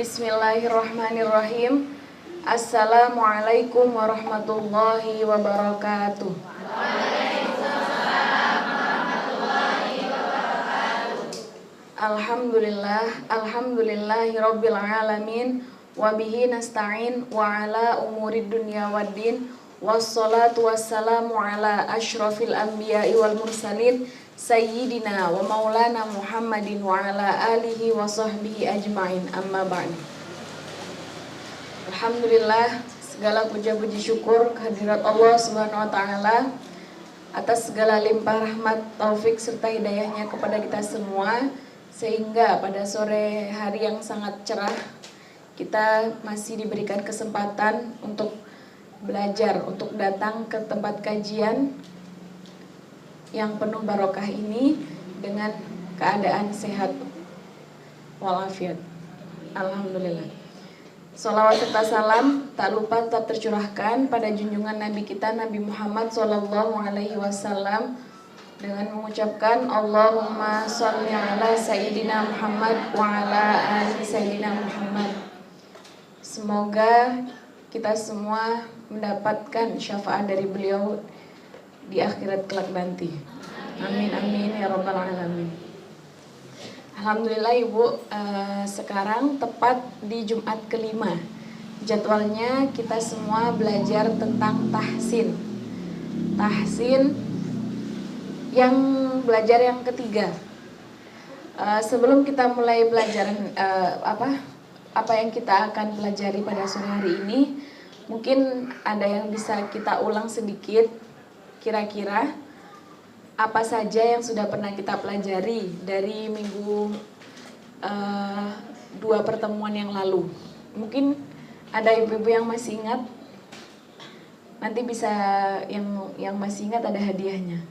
Bismillahirrahmanirrahim. Assalamualaikum warahmatullahi wabarakatuh. Alhamdulillahi rabbil alamin. Wabihi nasta'in wa ala umurid dunya waddin. Wassalatu wassalamu ala ashrafil anbiya'i wal mursalin Sayyidina wa maulana Muhammadin wa ala alihi wa sahbihi ajma'in. Amma ba'du. Alhamdulillah, segala puja-puji syukur kehadirat Allah Subhanahu wa taala atas segala limpah rahmat, taufik serta hidayahnya kepada kita semua, sehingga pada sore hari yang sangat cerah kita masih diberikan kesempatan untuk belajar, untuk datang ke tempat kajian yang penuh barokah ini dengan keadaan sehat walafiat. Alhamdulillah. Sholawat serta salam tak lupa tetap tercurahkan pada junjungan Nabi kita Nabi Muhammad SAW dengan mengucapkan Allahumma sholli ala Sayyidina Muhammad wa ala ali Sayyidina Muhammad. Semoga kita semua mendapatkan syafaat dari beliau di akhirat kelak nanti. Amin amin ya rabbal alamin. Alhamdulillah Ibu, sekarang tepat di Jumat kelima. Jadwalnya kita semua belajar tentang tahsin. Tahsin yang belajar yang ketiga. Sebelum kita mulai pelajaran apa yang kita akan pelajari pada sore hari ini, mungkin ada yang bisa kita ulang sedikit. Kira-kira apa saja yang sudah pernah kita pelajari dari minggu 2 pertemuan yang lalu. Mungkin ada ibu-ibu yang masih ingat. Nanti bisa yang masih ingat ada hadiahnya.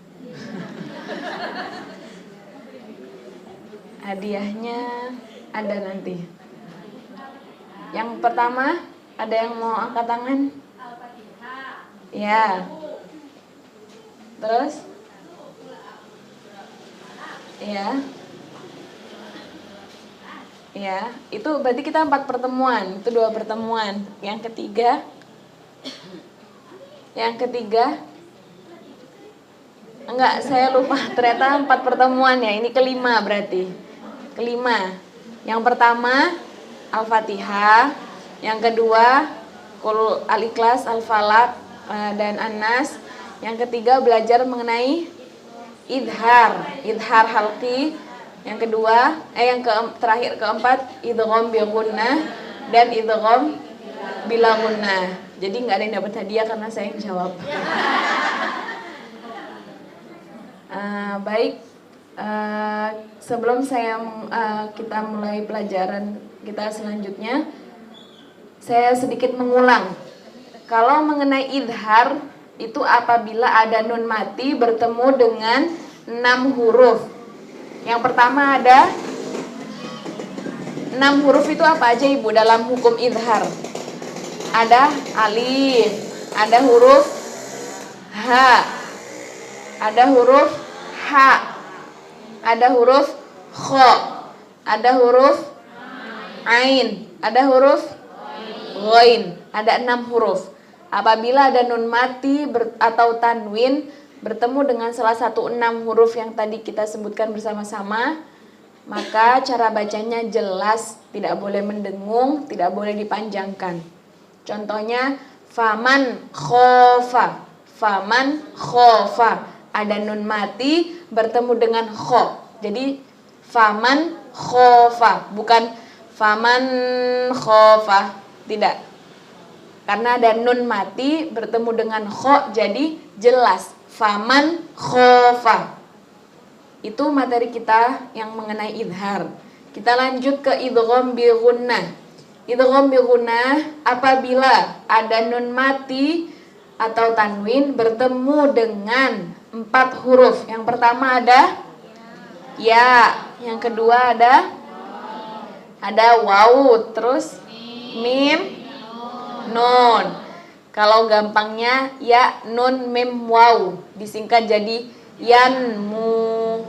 Hadiahnya ada nanti. Yang pertama, ada yang mau angkat tangan? Ya. Terus? Ya. Ya, itu berarti kita 4 pertemuan, itu 2 pertemuan. Yang ketiga? Enggak, saya lupa. Ternyata 4 pertemuan ya. Ini kelima berarti. Kelima. Yang pertama Al-Fatihah. Yang kedua Qul Al-Ikhlas, Al-Falaq dan An-Nas. Yang ketiga belajar mengenai idhar halqi. Yang kedua, terakhir keempat idgham bi gunnah dan idgham bila gunnah. Jadi nggak ada yang dapat hadiah karena saya yang jawab. Baik, sebelum kita mulai pelajaran kita selanjutnya, saya sedikit mengulang. Kalau mengenai idhar, itu apabila ada nun mati bertemu dengan 6 huruf. Yang pertama ada 6 huruf itu apa aja Ibu dalam hukum idhar? Ada alif, ada huruf h, ada huruf h, ada huruf kho, ada huruf ain, ada huruf ghain, ada 6 huruf. Apabila ada nun mati atau tanwin bertemu dengan salah satu 6 huruf yang tadi kita sebutkan bersama-sama, maka cara bacanya jelas, tidak boleh mendengung, tidak boleh dipanjangkan. Contohnya faman khofa, ada nun mati bertemu dengan kho. Jadi faman khofa, bukan faman khofa, tidak. Karena ada nun mati bertemu dengan kho, jadi jelas faman khofa. Itu materi kita yang mengenai idhar. Kita lanjut ke idgham bi gunnah. Idgham bi gunnah apabila ada nun mati atau tanwin bertemu dengan 4 huruf. Yang pertama ada ya, yang kedua ada waw, terus mim, nun. Kalau gampangnya ya nun mim waw disingkat jadi yanmu.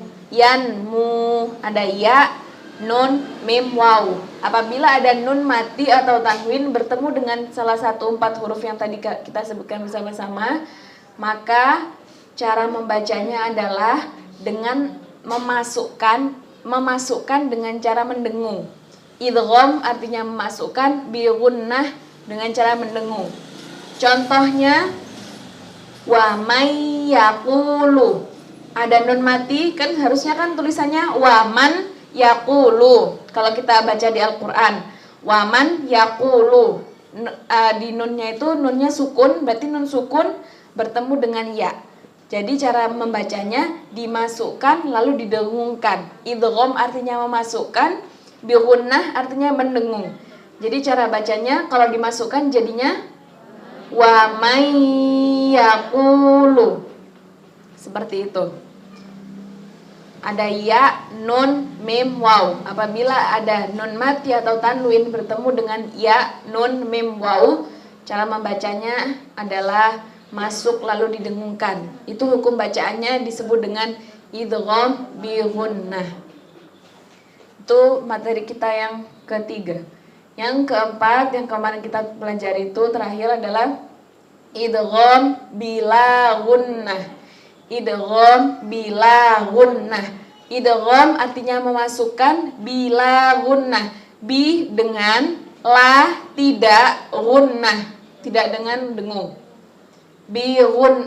Ada ya, nun, mim, waw. Apabila ada nun mati atau tanwin bertemu dengan salah satu 4 huruf yang tadi kita sebutkan bersama-sama, maka cara membacanya adalah dengan memasukkan dengan cara mendengung. Idgham artinya memasukkan, bi gunnah dengan cara mendengung. Contohnya wa may yaqulu. Ada nun mati, kan harusnya kan tulisannya waman yaqulu. Kalau kita baca di Al-Qur'an, waman yaqulu. Di nunnya itu nunnya sukun, berarti nun sukun bertemu dengan ya. Jadi cara membacanya dimasukkan lalu didengungkan. Idgham artinya memasukkan, bi gunnah artinya mendengung. Jadi cara bacanya kalau dimasukkan jadinya wa may yaqulu. Seperti itu. Ada ya, nun, mim, waw. Apabila ada nun mati atau tanwin bertemu dengan ya, nun, mim, waw, cara membacanya adalah masuk lalu didengungkan. Itu hukum bacaannya disebut dengan idgham bi gunnah. Itu materi kita yang ketiga. Yang keempat, yang kemarin kita pelajari itu terakhir adalah idgham bila gunnah. Idgham bila gunnah. Idgham artinya memasukkan, bila gunnah. Bi dengan, la tidak, gunnah tidak dengan dengung. Bila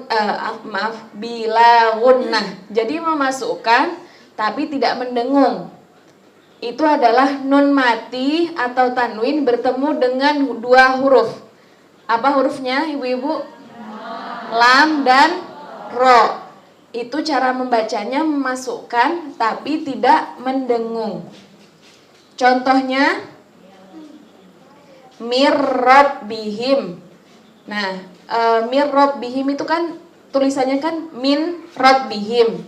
gunnah. Jadi memasukkan tapi tidak mendengung. Itu adalah nun mati atau tanwin bertemu dengan 2 huruf. Apa hurufnya, ibu-ibu? Lam dan ro. Itu cara membacanya memasukkan tapi tidak mendengung. Contohnya mir rabbihim. Nah, mir rabbihim itu kan tulisannya kan min rabbihim.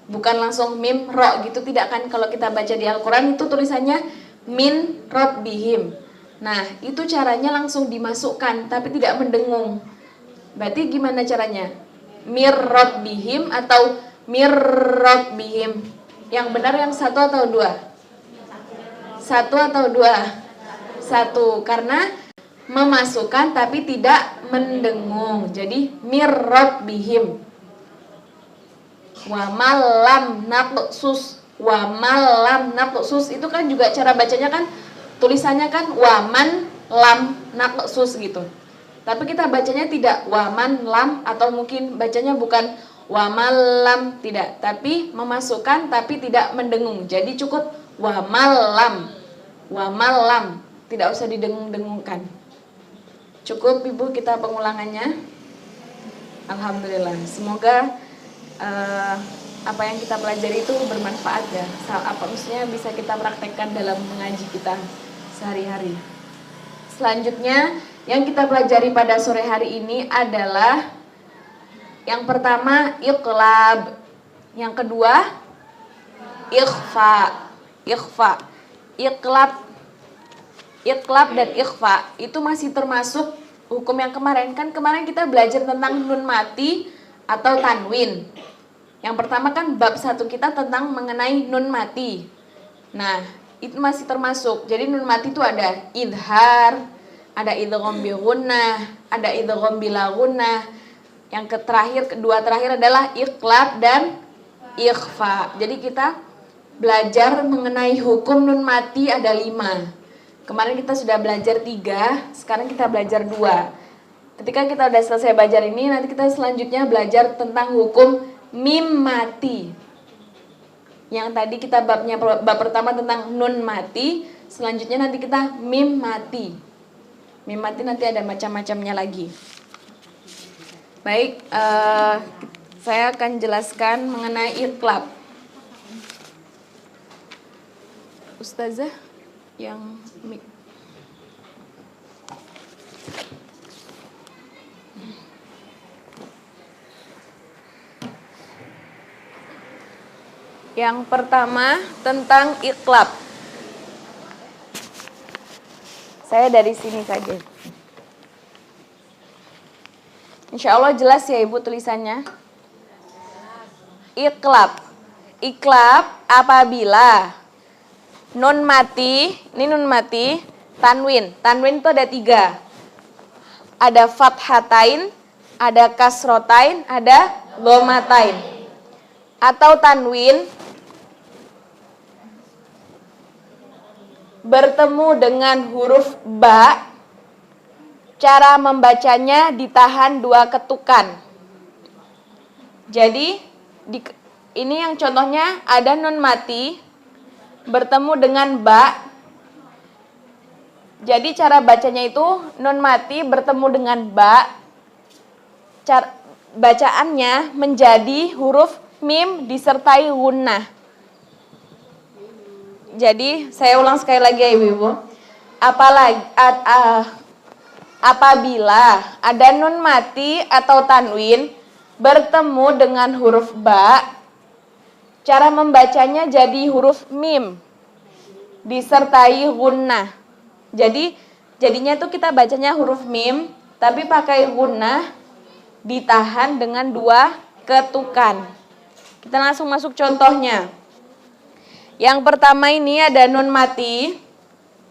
Bukan langsung mim ro gitu, tidak kan. Kalau kita baca di Al-Qur'an itu tulisannya min rabbihim. Nah, itu caranya langsung dimasukkan tapi tidak mendengung. Berarti gimana caranya? Mir rabbihim atau mir rabbihim? Yang benar yang 1 atau 2? 1 atau 2? 1, karena memasukkan tapi tidak mendengung. Jadi mir rabbihim. Wa malam naqsus. Wa malam naqsus itu kan juga cara bacanya kan tulisannya kan waman lam naqsus gitu. Tapi kita bacanya tidak waman lam, atau mungkin bacanya bukan wamalam, tidak, tapi memasukkan tapi tidak mendengung. Jadi cukup wamalam, wamalam, tidak usah didengung-dengungkan. Cukup ibu kita pengulangannya. Alhamdulillah. Semoga apa yang kita pelajari itu bermanfaat ya. Apa maksudnya bisa kita praktekkan dalam mengaji kita sehari-hari. Selanjutnya yang kita pelajari pada sore hari ini adalah yang pertama iqlab, yang kedua ikhfa. Iqlab dan ikhfa itu masih termasuk hukum yang kemarin. Kan kemarin kita belajar tentang nun mati atau tanwin. Yang pertama kan bab 1 kita tentang mengenai nun mati. Nah, itu masih termasuk. Jadi nun mati itu ada idhar, ada idgham bi gunnah, ada idgham bila gunnah. Yang kedua terakhir adalah iqlab dan ikhfa. Jadi kita belajar mengenai hukum nun mati ada 5. Kemarin kita sudah belajar 3, sekarang kita belajar 2. Ketika kita sudah selesai belajar ini, nanti kita selanjutnya belajar tentang hukum mim mati. Yang tadi kita bab pertama tentang nun mati, selanjutnya nanti kita mim mati. Mim mati nanti ada macam-macamnya lagi. Baik, saya akan jelaskan mengenai iqlab. Ustazah yang yang pertama tentang iqlab. Saya dari sini saja. Insya Allah jelas ya ibu tulisannya. Iqlab. Iqlab apabila nun mati, ini nun mati, tanwin. Tanwin itu ada 3. Ada fathatain, ada kasrotain, ada dhammatain. Atau tanwin bertemu dengan huruf ba, cara membacanya ditahan 2 ketukan. Jadi ini yang contohnya ada nun mati bertemu dengan ba. Jadi cara bacanya itu nun mati bertemu dengan ba. Cara bacaannya menjadi huruf mim disertai gunnah. Jadi saya ulang sekali lagi ya Ibu-ibu. Apabila ada nun mati atau tanwin bertemu dengan huruf ba, cara membacanya jadi huruf mim disertai gunnah. Jadinya tuh kita bacanya huruf mim tapi pakai gunnah ditahan dengan 2 ketukan. Kita langsung masuk contohnya. Yang pertama ini ada nun mati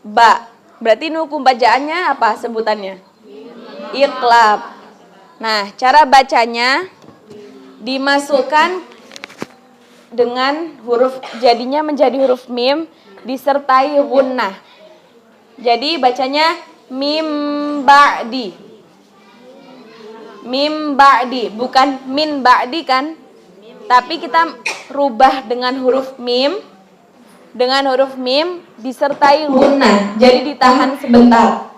ba. Berarti ini hukum bacaannya apa sebutannya? Iqlab. Nah, cara bacanya dimasukkan dengan huruf, jadinya menjadi huruf mim disertai gunnah. Jadi bacanya mim ba'di. Mim ba'di, bukan min ba'di kan? Tapi kita rubah dengan huruf mim. Dengan huruf mim disertai gunnah. Jadi ditahan sebentar.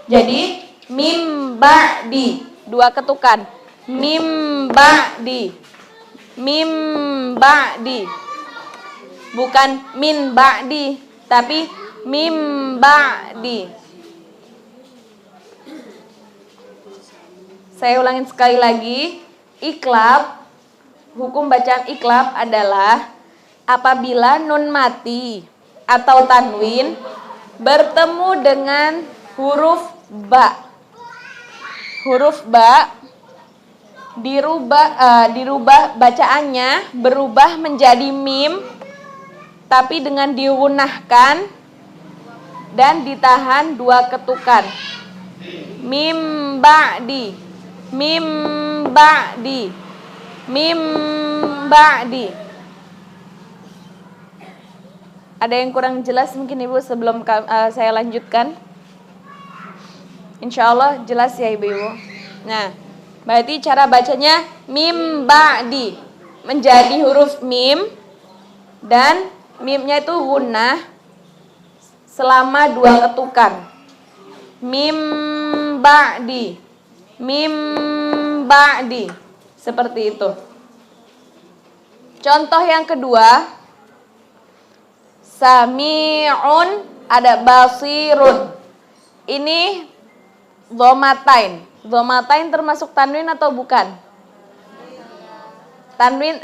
Jadi mim ba'di, 2 ketukan. Mim ba'di. Mim ba'di. Bukan min ba'di, tapi mim ba'di. Saya ulangin sekali lagi. Iqlab, hukum bacaan iqlab adalah apabila nun mati atau tanwin bertemu dengan huruf ba. Huruf ba dirubah bacaannya berubah menjadi mim tapi dengan digunahkan dan ditahan 2 ketukan. Mim ba'di. Mim ba'di. Mim ba'di. Ada yang kurang jelas mungkin Ibu sebelum saya lanjutkan? Insya Allah jelas ya Ibu-Ibu. Nah, berarti cara bacanya mim ba'di menjadi huruf mim dan mimnya itu gunnah selama 2 ketukan. Mim ba'di. Mim ba'di. Seperti itu. Contoh yang kedua, sami'un, ada basirun. Ini dhammatain. Dhammatain termasuk tanwin atau bukan? Tanwin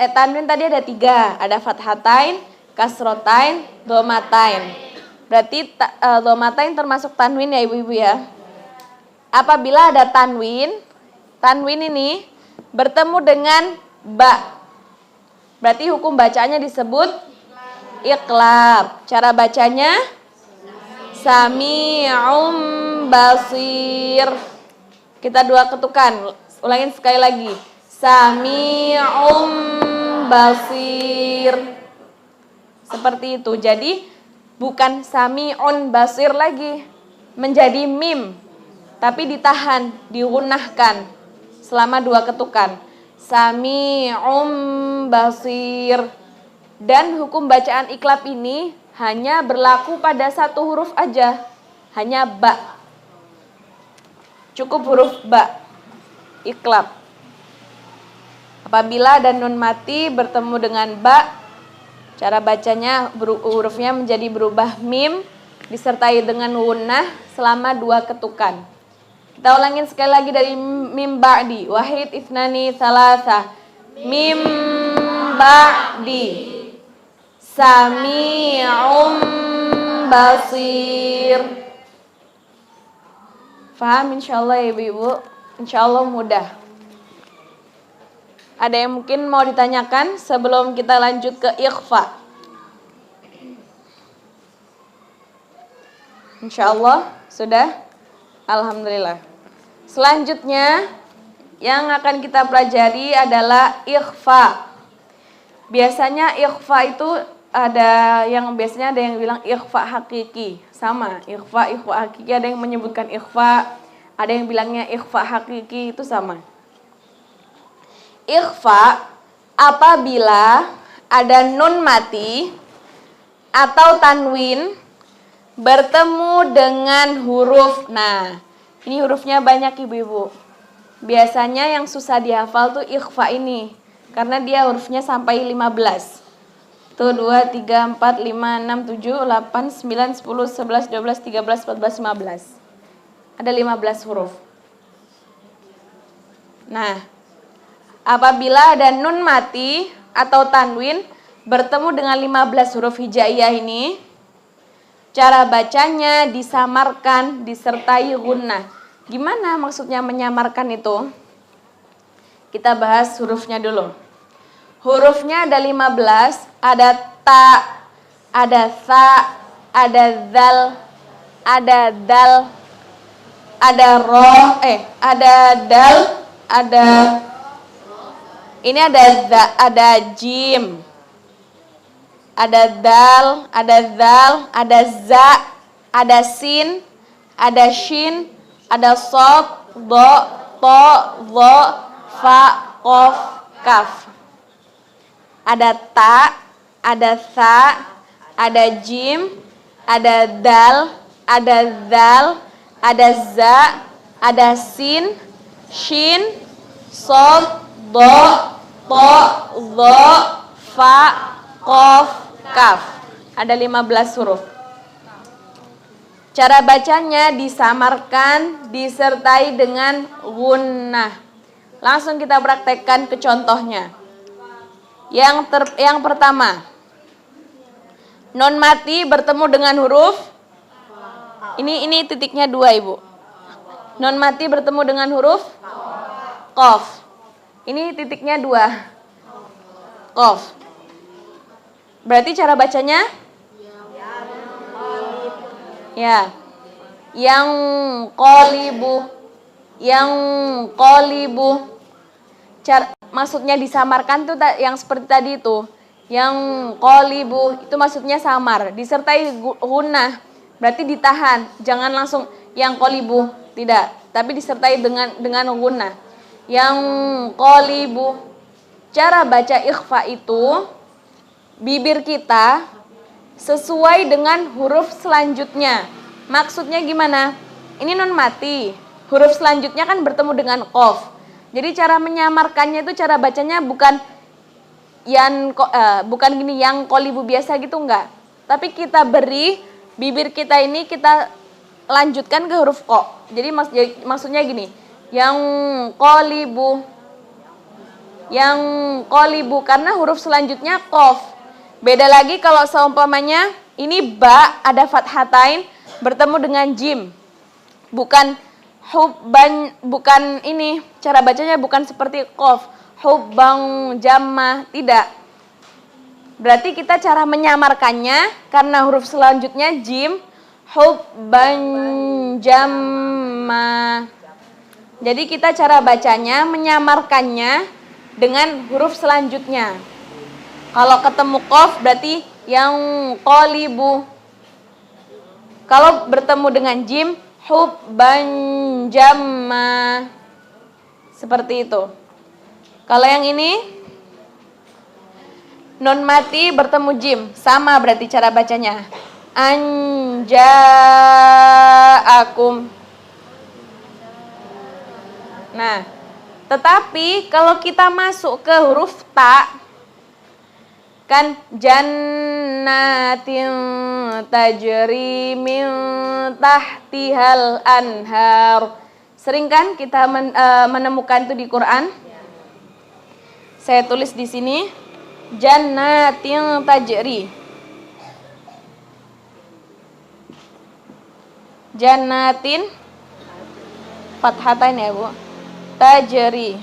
tadi ada 3, ada fathatain, kasrotain, dhammatain. Berarti dhammatain termasuk tanwin ya Ibu-ibu ya. Apabila ada tanwin ini bertemu dengan ba. Berarti hukum bacaannya disebut iqlab. Cara bacanya sami'um basir. Kita 2 ketukan. Ulangin sekali lagi. Sami'um basir. Seperti itu. Jadi bukan sami'un basir lagi. Menjadi mim. Tapi ditahan, digunahkan selama 2 ketukan. Sami'um basir. Dan hukum bacaan iqlab ini hanya berlaku pada 1 huruf aja. Hanya ba. Cukup huruf ba. Iqlab. Apabila ada nun mati bertemu dengan ba, cara bacanya hurufnya menjadi berubah mim disertai dengan gunnah selama 2 ketukan. Kita ulangin sekali lagi dari mim ba'di. Wahid, ithnani, thalatha. Mim ba'di. Sami'um basir. Faham insyaallah ya Ibu-ibu? Insyaallah mudah. Ada yang mungkin mau ditanyakan sebelum kita lanjut ke ikhfa? Insya Allah sudah. Alhamdulillah. Selanjutnya yang akan kita pelajari adalah ikhfa. Biasanya ikhfa itu ada yang bilang ikhfa hakiki. Sama, ikhfa hakiki, ada yang menyebutkan ikhfa, ada yang bilangnya ikhfa hakiki, itu sama. Ikhfa apabila ada nun mati atau tanwin bertemu dengan huruf. Nah, ini hurufnya banyak ibu-ibu. Biasanya yang susah dihafal tuh ikhfa ini, karena dia hurufnya sampai 15. Tuh 2, 3, 4, 5, 6, 7, 8, 9, 10, 11, 12, 13, 14, 15. Ada 15 huruf. Nah, apabila ada nun mati atau tanwin bertemu dengan 15 huruf hijaiyah ini, cara bacanya disamarkan disertai gunnah. Gimana maksudnya menyamarkan itu? Kita bahas hurufnya dulu. Hurufnya ada 15, ada ta, ada sa, ada zal, ada dal, ada ro, ada dal, ada ini ada jim. Ada dal, ada zal, ada za, ada sin, ada shin, ada sod, do, to, zo, fa, qof, kaf. Ada ta, ada sa, ada jim, ada dal, ada zal, ada za, ada sin, shin, sod, do, to, zo, fa, qof, kaf. Ada 15 huruf. Cara bacanya disamarkan disertai dengan gunnah. Langsung kita praktekkan ke contohnya. Yang pertama, non mati bertemu dengan huruf. Ini titiknya 2, Ibu. Non mati bertemu dengan huruf qaf. Ini titiknya 2. Qaf. Berarti cara bacanya? Ya. Yang qolibu. Maksudnya disamarkan tuh yang seperti tadi itu. Yang qolibu itu maksudnya samar, disertai gunnah. Berarti ditahan, jangan langsung yang qolibu, tidak, tapi disertai dengan gunnah. Yang qolibu. Cara baca ikhfa itu bibir kita sesuai dengan huruf selanjutnya. Maksudnya gimana? Ini nun mati. Huruf selanjutnya kan bertemu dengan qaf. Jadi cara menyamarkannya itu cara bacanya bukan gini yang qolibu biasa gitu, enggak. Tapi kita beri bibir kita ini kita lanjutkan ke huruf qa. Jadi maksudnya gini. Yang qolibu karena huruf selanjutnya qaf. Beda lagi kalau seumpamanya ini ba ada fathatain bertemu dengan jim. Bukan hubban, bukan ini. Cara bacanya bukan seperti qaf. Hubbang jamma, tidak. Berarti kita cara menyamarkannya karena huruf selanjutnya jim, hubban jamma. Jadi kita cara bacanya menyamarkannya dengan huruf selanjutnya. Kalau ketemu qaf berarti yang qolibu. Kalau bertemu dengan jim, hubban jamma. Seperti itu. Kalau yang ini nun mati bertemu jim, sama berarti cara bacanya. Anja'akum. Nah, tetapi kalau kita masuk ke huruf ta, kan jannatin tajri min tahtihal anhar. Sering kan kita menemukan itu di Quran? Saya tulis di sini jannatin tajri. Jannatin fathatain ya, Bu. Tajri.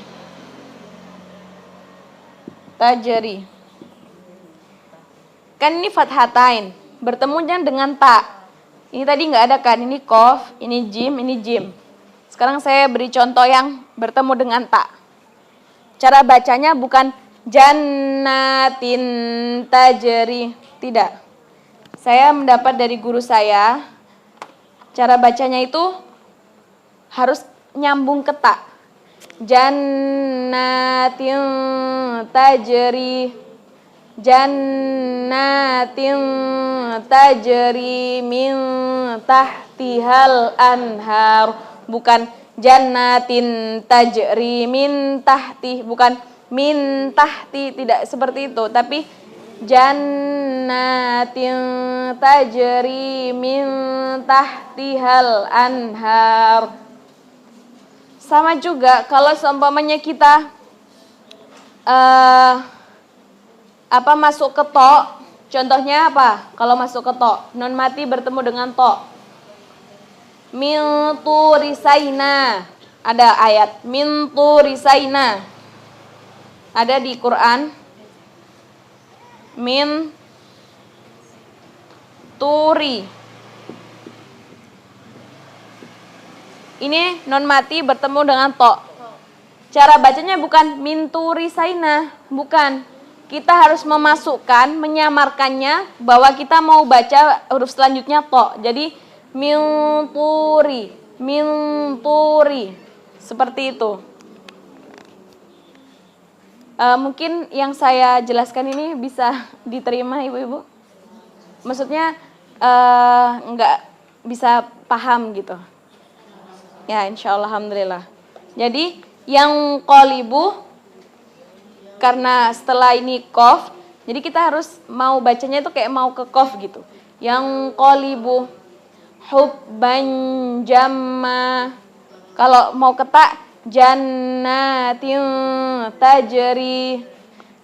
Kan ini fathatain, bertemunya dengan ta. Ini tadi nggak ada kan, ini qaf, ini jim. Sekarang saya beri contoh yang bertemu dengan ta. Cara bacanya bukan jannatin tajri, tidak. Saya mendapat dari guru saya, cara bacanya itu harus nyambung ke ta. Jannatin tajri, jannatin tajri min tahtihal anhar, bukan jannatin tajri min tahti, bukan min tahti, tidak seperti itu, tapi jannatin tajri min tahtihal anhar. Sama juga kalau seumpamanya kita masuk ke to, contohnya apa? Kalau masuk ke to, nun mati bertemu dengan to. Min turisaina, ada ayat min turisaina, ada di Quran. Min turi, ini non mati bertemu dengan to. Cara bacanya bukan min turisaina, bukan. Kita harus memasukkan, menyamarkannya bahwa kita mau baca huruf selanjutnya to. Jadi min turi, seperti itu. Mungkin yang saya jelaskan ini bisa diterima ibu-ibu. Maksudnya nggak bisa paham gitu. Ya, insya Allah, alhamdulillah. Jadi yang qolibu, karena setelah ini qaf, jadi kita harus mau bacanya itu kayak mau ke qaf gitu. Yang qolibu hubban jamma. Kalau mau ke ta, jannatin tajri.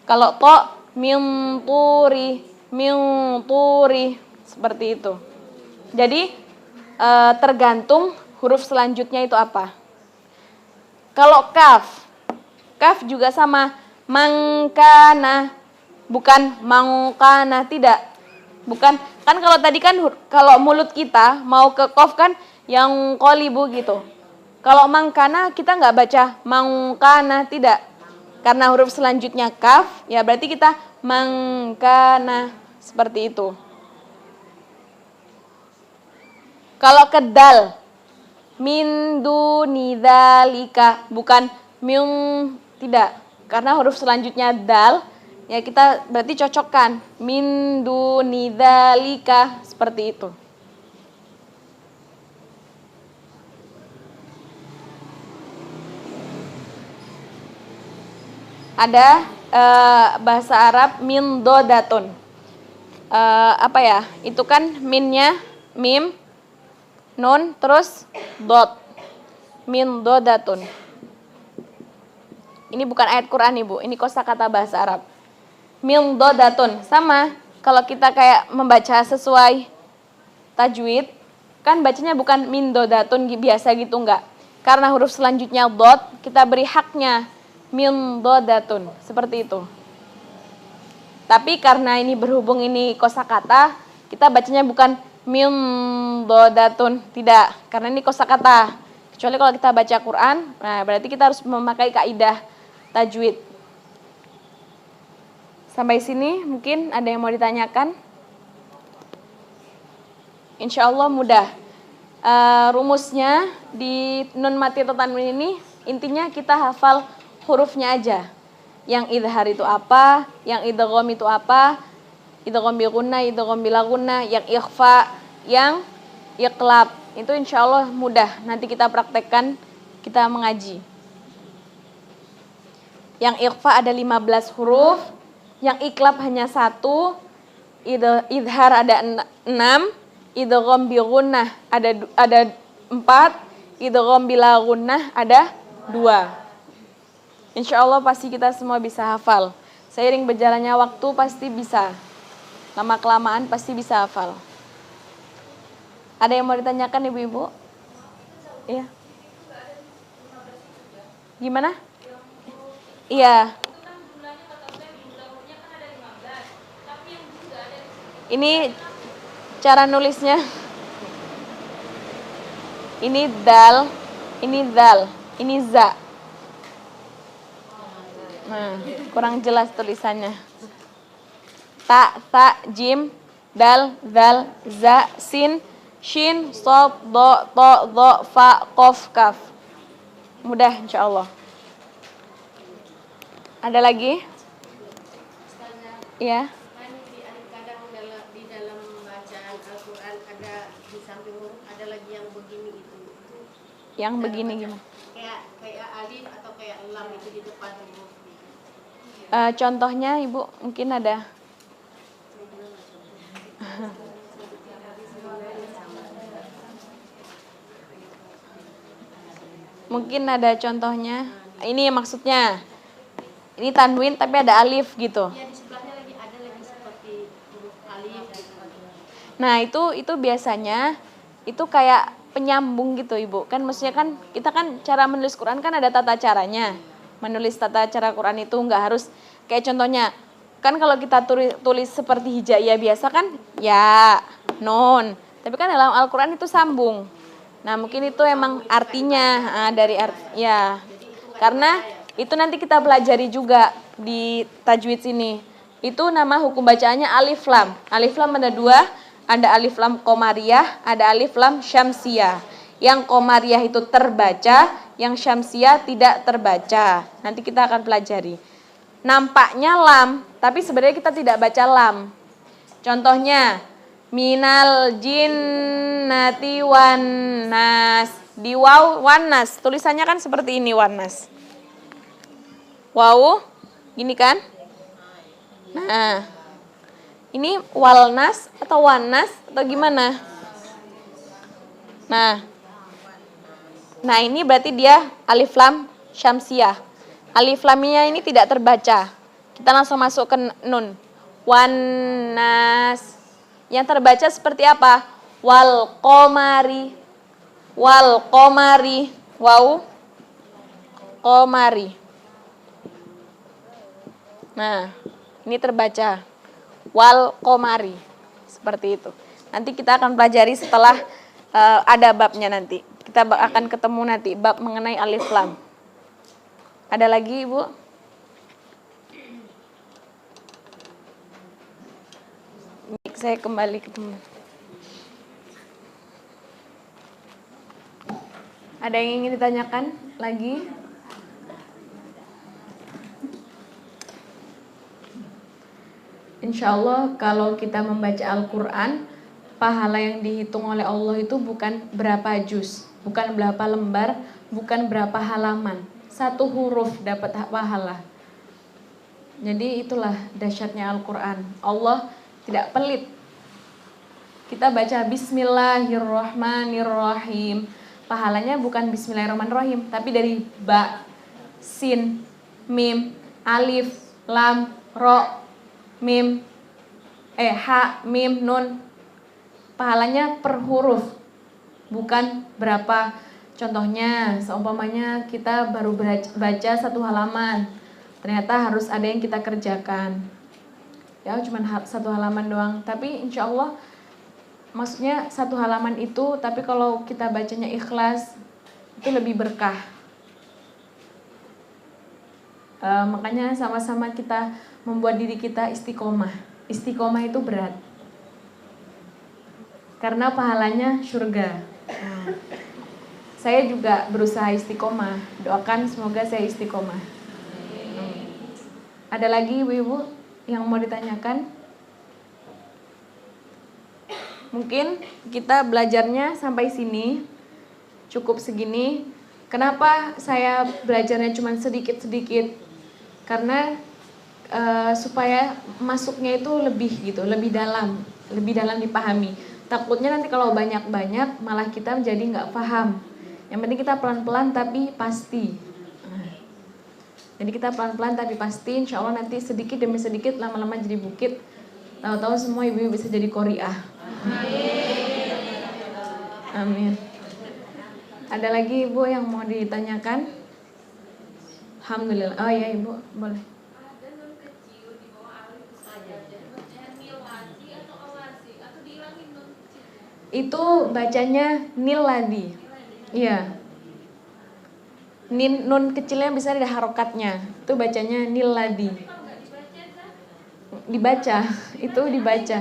Kalau to, min turi, seperti itu. Jadi tergantung huruf selanjutnya itu apa. Kalau kaf juga sama, mangkana, bukan mangkana, tidak. Bukan, kan kalau tadi kan kalau mulut kita mau ke qaf kan yang qolibu gitu. Kalau mangkana kita nggak baca mangkana, tidak. Karena huruf selanjutnya kaf, ya berarti kita mangkana, seperti itu. Kalau ke dal, min duni dzalika, bukan min, tidak. Karena huruf selanjutnya dal, ya kita berarti cocokkan min duni dzalika, seperti itu. Ada bahasa Arab min dodatun. Apa ya? Itu kan minnya mim, nun, terus dot. Min dodatun. Ini bukan ayat Quran ibu, ini kosakata bahasa Arab. Min dodatun, sama. Kalau kita kayak membaca sesuai tajwid, kan bacanya bukan min dodatun biasa gitu, enggak. Karena huruf selanjutnya dot, kita beri haknya min dodatun, seperti itu. Tapi karena ini berhubung ini kosakata, kita bacanya bukan min dodatun, tidak, karena ini kosakata. Kecuali kalau kita baca Quran, nah berarti kita harus memakai kaidah tajwid. Sampai sini mungkin ada yang mau ditanyakan? Insya Allah mudah. Rumusnya di nun mati atau tanwin ini intinya kita hafal hurufnya aja. Yang idhar itu apa, yang idgham itu apa, idgham bi gunnah, idgham bila gunnah, yang ikhfa, yang iqlab. Itu insya Allah mudah. Nanti kita praktekkan, kita mengaji. Yang ikhfa ada 15 huruf, yang iqlab hanya 1, idhar ada 6, idgham bi gunnah ada 4, idgham bila gunnah ada 2. Insya Allah pasti kita semua bisa hafal. Seiring berjalannya waktu pasti bisa. Lama-kelamaan pasti bisa hafal. Ada yang mau ditanyakan ibu-ibu? Iya. Gimana? Iya. Ini cara nulisnya. Ini dal, ini dal, ini za. Nah, kurang jelas tulisannya. Ta, ta, jim, dal, zal, za, sin, shin, sob, do, to, do, fa, kof, kaf. Mudah insyaallah. Ada lagi? Ya. Kadang di dalam bacaan Al-Quran ada di samping huruf ada lagi yang begini itu. Yang begini gimana? Kayak alif atau kayak lam itu di depan huruf. Contohnya Ibu mungkin ada. Mungkin ada contohnya. Ini maksudnya. Ini tanwin tapi ada alif gitu. Ya, di sebelahnya ada lagi seperti huruf alif gitu. Nah, itu biasanya itu kayak penyambung gitu, Ibu. Kan maksudnya kan kita kan cara menulis Quran kan ada tata caranya. Menulis tata cara Quran itu enggak harus kayak contohnya. Kan kalau kita tulis seperti hijaiyah biasa kan ya, nun. Tapi kan dalam Al-Qur'an itu sambung. Nah, mungkin itu emang artinya dari ya. Karena itu nanti kita pelajari juga di tajwid sini. Itu nama hukum bacaannya alif lam. Alif lam ada dua, ada alif lam qomariyah, ada alif lam syamsiyah. Yang qomariyah itu terbaca, yang syamsiyah tidak terbaca. Nanti kita akan pelajari. Nampaknya lam, tapi sebenarnya kita tidak baca lam. Contohnya, minal jinnati wan nas. Di waw wan nas, tulisannya kan seperti ini wan nas. Wow, gini kan? Nah, ini walnas atau wanas atau gimana? Nah ini berarti dia alif lam syamsiyah. Alif lamnya ini tidak terbaca. Kita langsung masuk ke nun. Wanas. Yang terbaca seperti apa? Wal qomari. Wal qomari. Wow. Qomari. Nah, ini terbaca wal qomari seperti itu. Nanti kita akan pelajari setelah ada babnya nanti. Kita akan ketemu nanti bab mengenai alif lam. Ada lagi, Ibu? Saya kembali ke teman. Ada yang ingin ditanyakan lagi? Insya Allah kalau kita membaca Al-Quran, pahala yang dihitung oleh Allah itu bukan berapa juz, bukan berapa lembar, bukan berapa halaman. Satu huruf dapat pahala. Jadi itulah dahsyatnya Al-Quran. Allah tidak pelit. Kita baca Bismillahirrahmanirrahim. Pahalanya bukan Bismillahirrahmanirrahim, tapi dari ba, sin, mim, alif, lam, ro, mim, ha, mim, nun. Pahalanya per huruf, bukan berapa. Contohnya, seumpamanya kita baru baca satu halaman, ternyata harus ada yang kita kerjakan. Ya, cuma satu halaman doang. Tapi insya Allah, maksudnya satu halaman itu, tapi kalau kita bacanya ikhlas, itu lebih berkah. Makanya sama-sama kita membuat diri kita istiqomah. Istiqomah itu berat. Karena pahalanya surga. Saya juga berusaha istiqomah. Doakan semoga saya istiqomah. Ada lagi ibu-ibu yang mau ditanyakan? Mungkin kita belajarnya sampai sini. Cukup segini. Kenapa saya belajarnya cuma sedikit-sedikit? Karena supaya masuknya itu lebih gitu, lebih dalam dipahami. Takutnya nanti kalau banyak-banyak malah kita jadi nggak paham. Yang penting kita pelan-pelan tapi pasti. Jadi kita pelan-pelan tapi pasti, insya Allah nanti sedikit demi sedikit lama-lama jadi bukit. Tahu-tahu semua ibu-ibu bisa jadi qori'ah. Amin. Ada lagi ibu yang mau ditanyakan? Alhamdulillah. Oh ya ibu, boleh. Itu bacanya niladi. Iya. Nun kecilnya bisa ada harokatnya. Itu bacanya niladi. Dibaca, itu dibaca.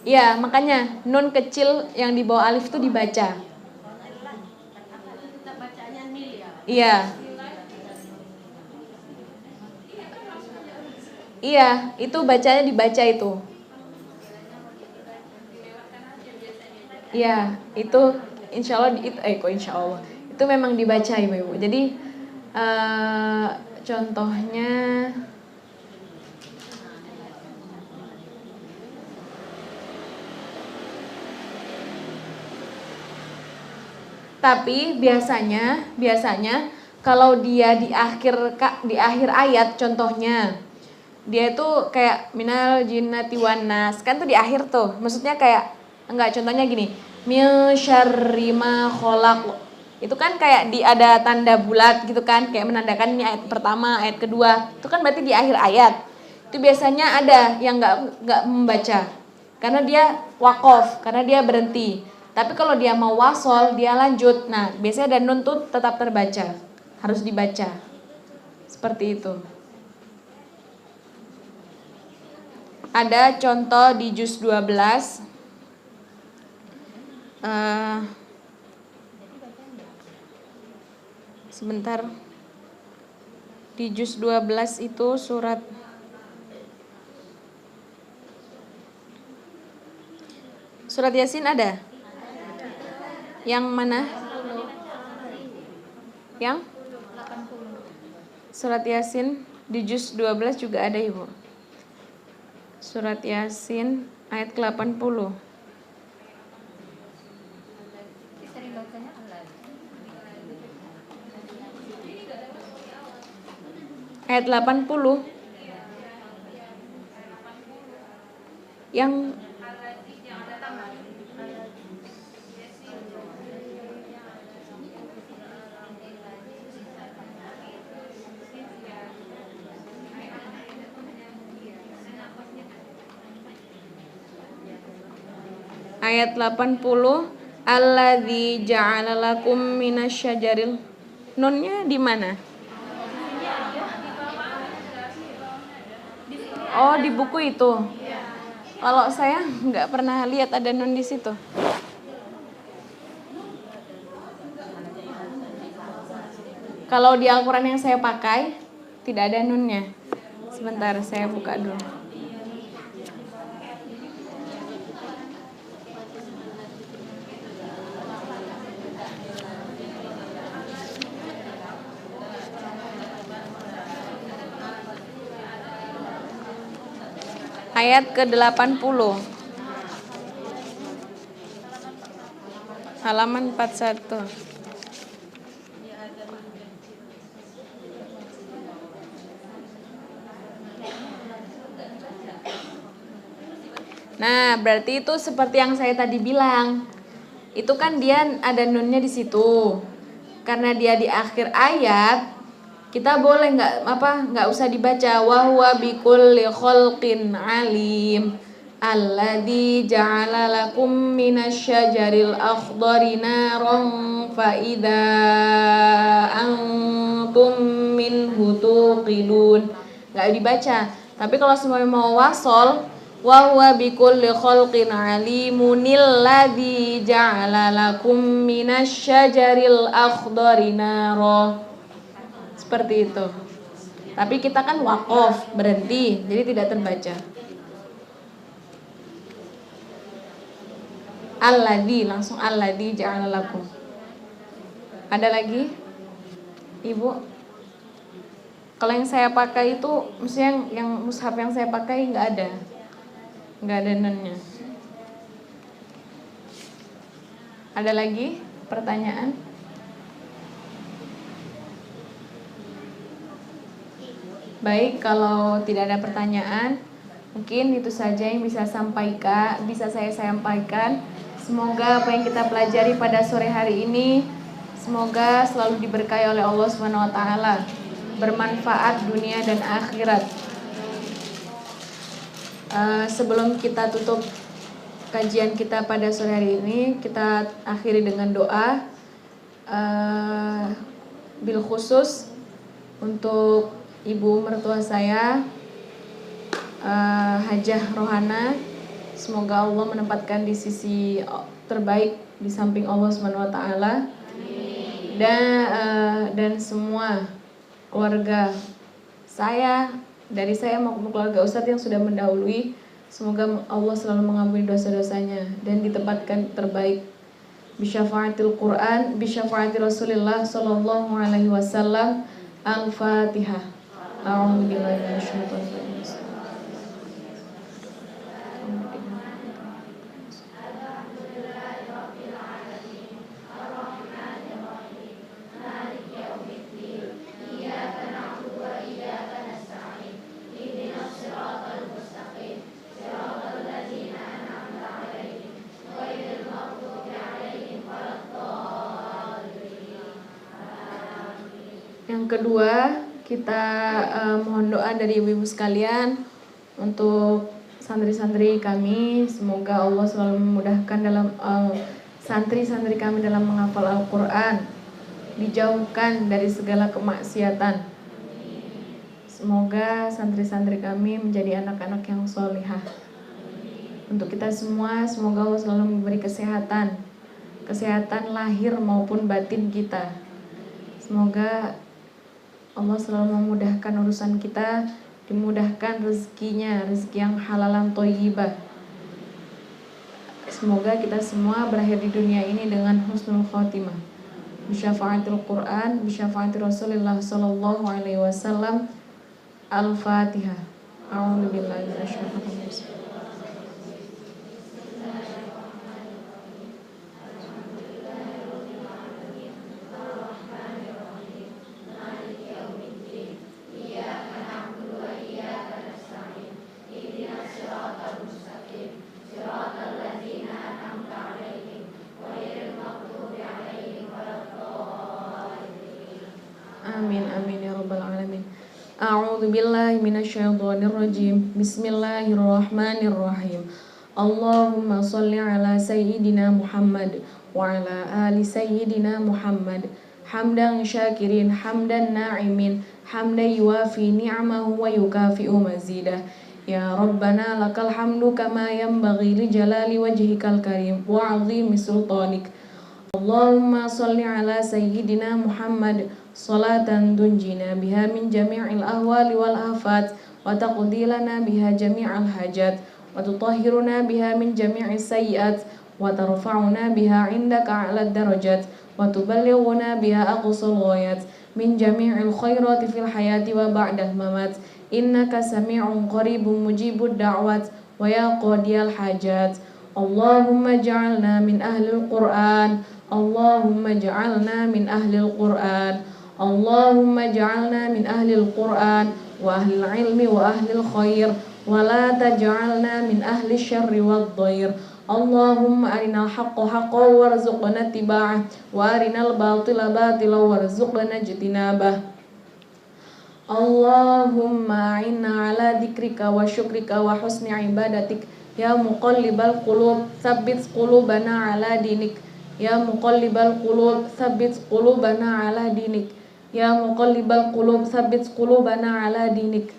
Iya, makanya nun kecil yang di bawah alif itu dibaca. Iya. Iya, itu bacanya dibaca itu. Iya, itu insya Allah insya Allah itu memang dibaca ibu-ibu. Jadi contohnya tapi biasanya kalau dia di akhir ayat contohnya dia itu kayak minal jinnati wan nas kan tuh di akhir tuh. Maksudnya kayak enggak, contohnya gini, min syarri ma khalaq. Itu kan kayak ada tanda bulat gitu kan, kayak menandakan ini ayat pertama, ayat kedua. Itu kan berarti di akhir ayat. Itu biasanya ada yang enggak membaca. Karena dia waqaf, karena dia berhenti. Tapi kalau dia mau wasol, dia lanjut. Nah, biasanya ada nun tuh tetap terbaca. Harus dibaca. Seperti itu. Ada contoh di juz 12. Sebentar. Di juz 12 itu surat Yasin ada? Yang mana? Yang? Surat Yasin di juz 12 juga ada, Ibu. Surat Yasin ayat ke-80. Ayat 80. Yang ayat 80, alladzi ja'ala lakum minasyajaril. Nunnya di mana? Oh, di buku itu. Kalau saya nggak pernah lihat ada nun di situ. Kalau di Al-Quran yang saya pakai tidak ada nunnya. Sebentar, saya buka dulu. Ayat ke-80. Halaman 41. Nah, berarti itu seperti yang saya tadi bilang. Itu kan dia ada nunnya di situ. Karena dia di akhir ayat, kita boleh nggak usah dibaca wa huwa bikulli khalqin alim alladzi ja'ala lakum minasyajaril akhdari naran fa idza antum minhu tuqidun. Nggak dibaca. Tapi kalau semuanya mau wasol, wa huwa bikulli khalqin alimunil ladzi ja'ala lakum minasyajaril akhdari naran. Seperti itu. Tapi kita kan waqaf, berhenti, jadi tidak terbaca. Alladzi, langsung alladzi ja'ala lakum. Ada lagi? Ibu? Kalau yang saya pakai itu, maksudnya yang mushaf yang saya pakai nggak ada nunnya. Ada lagi pertanyaan? Baik, kalau tidak ada pertanyaan, mungkin itu saja yang bisa saya sampaikan. Semoga apa yang kita pelajari pada sore hari ini, semoga selalu diberkahi oleh Allah Subhanahu wa taala, bermanfaat dunia dan akhirat. Sebelum kita tutup kajian kita pada sore hari ini kita akhiri dengan doa. Bil khusus untuk ibu mertua saya, Hajah Rohana, semoga Allah menempatkan di sisi terbaik di samping Allah Subhanahu wa taala. Dan semua keluarga saya, dari saya maupun keluarga Ustadz yang sudah mendahului, semoga Allah selalu mengampuni dosa-dosanya dan ditempatkan terbaik. Bisyafaatil Quran, bisyafaati Rasulillah sallallahu alaihi wasallam. Al-Fatihah. A'udzubillahi minasyaitonir rajim. Yang kedua, kita mohon doa dari ibu-ibu sekalian untuk santri-santri kami. Semoga Allah selalu memudahkan dalam santri-santri kami dalam menghafal Al-Quran, dijauhkan dari segala kemaksiatan. Semoga santri-santri kami menjadi anak-anak yang sholihah. Untuk kita semua, semoga Allah selalu memberi kesehatan lahir maupun batin kita. Semoga Allah selalu memudahkan urusan kita, dimudahkan rezekinya, rezeki yang halalan thayyibah. Semoga kita semua berakhir di dunia ini dengan husnul khotimah. Bisyafaatil Quran, bisyafaati Rasulillah sallallahu alaihi wasallam. Al-Fatihah. A'udzubillahi minasyaitonir rajim. Amin amin ya rabbal alamin. A'udzu billahi minasyaitonir rajim. Bismillahirrahmanirrahim. Allahumma shalli ala sayyidina Muhammad wa ala ali sayyidina Muhammad. Hamdan syakirin, hamdan na'imin, hamdan yuwafi ni'amahu wa yukafi'u mazidah. Ya Rabbana lakal hamdu kama yanbaghi li jalali wajhikal karim wa 'azimi sultanik. Allahumma shalli ala sayyidina Muhammad salatan tunjina biha min jami'il ahwali wal afat wa taqdi lana biha jami'al hajat wa tutahhiruna biha min jami'is sayyi'at wa tarfa'una biha 'indaka 'alad darajat wa tuballighuna biha aqsal ghayat min jami'il khairati fil hayati wa ba'dal mamat. Innaka sami'un qaribun mujibud da'wat wa ya qadiyal hajat. Allahumma ja'alna min ahlil Qur'an. Allahumma ja'alna min ahlil Qur'an. Allahumma ja'alna min ahlil Qur'an wa ahlil ilmi wa ahlil khair wa la taj'alna min ahli syarri wad dhair. Allahumma arinal haqqa haqqan warzuqna ittiba'ah wa arinal batila batilan warzuqna ijtinabah. Allahumma a'inna ala dzikrika wa syukrika wa husni ibadatik. Ya muqallibal qulub tsabbit qulubana ala dinik. Ya muqallibal qulub tsabbit qulubana ala dinik. Ya muqallibal qulub tsabbit qulubana ala dinik.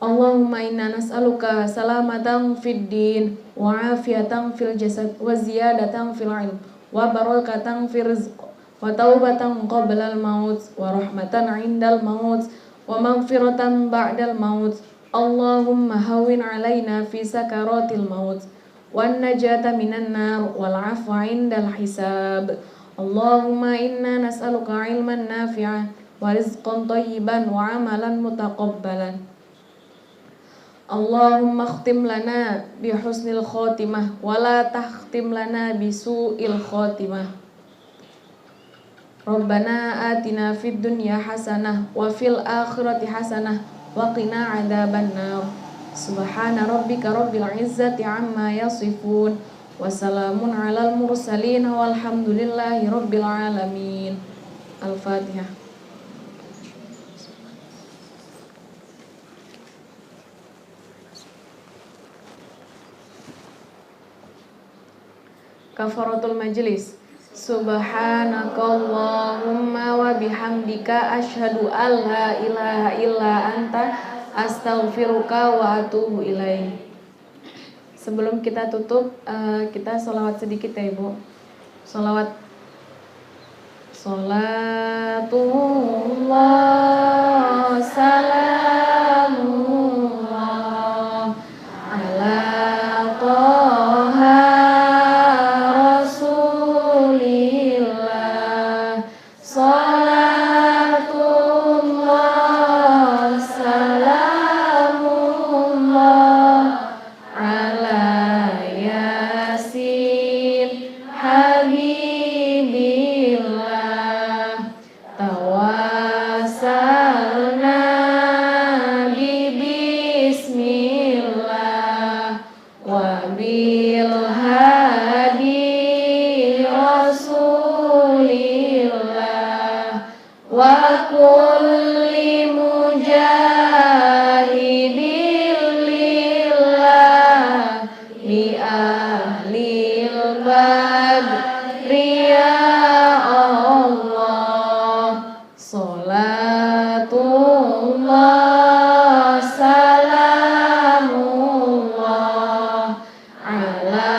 Allahumma inna nas'aluka salamatan fid din wa afiyatan fil jasad wa ziyadatan fil ilm wa barakatan fil rizq wa taubatan qabla al maut wa rahmatan 'indal maut wa maghfiratan ba'dal maut. Allahumma hawwin 'alaina fi sakaratil maut wan najata minan nar wal 'afwa 'indal hisab. Allahumma inna nas'aluka 'ilman nafi'an wa rizqan thayyiban wa 'amalan mutaqabbalan. Allahumma khtim lana bi husnil khotimah wa la takhtim lana bi su'il khotimah. Rabbana atina fid dunya hasanah wa fil akhirati hasanah wa qina adzabannar. Subhana rabbika rabbil izzati amma yasifun wa salamun alal mursalin walhamdulillahi rabbil alamin. Al-Fatihah. kafaratul majlis. Subhanakallahumma wa bihamdika asyhadu an la ilaha illa anta astaghfiruka wa atubu ilaik. Sebelum kita tutup, kita sholawat sedikit ya Ibu. Sholawat. Salatullah salamullah ala Toha Rasulillah. Salatullah salamullah ala Yasin Habibillah. Tawassalna bismillah wa bil hadi rasulillah wa kulli mujahidin lillah bi ahlil badri ya Allah. Salatullah salamullah ala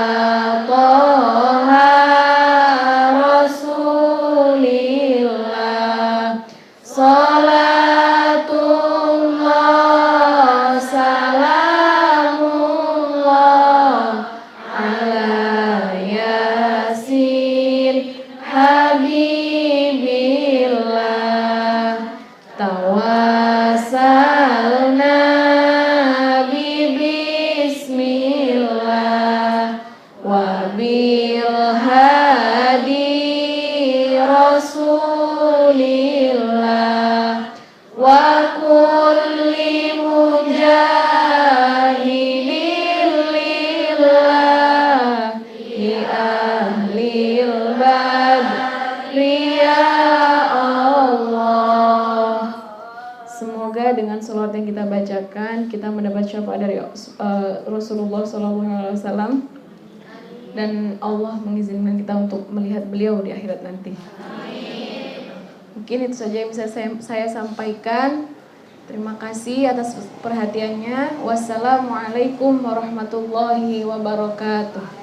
Toha Rasulillah. Salatullah salamullah ala Yasin Habibillah. Tawassalna bismillah wa bil hadi rasulillah wa kulli mujahidin lillah bi ahlil badri ya Allah. Semoga dengan salawat yang kita bacakan kita mendapat syafaat dari Rasulullah SAW dan Allah mengizinkan kita untuk melihat beliau di akhirat nanti. Mungkin itu saja yang bisa saya sampaikan. Terima kasih atas perhatiannya. Wassalamualaikum warahmatullahi wabarakatuh.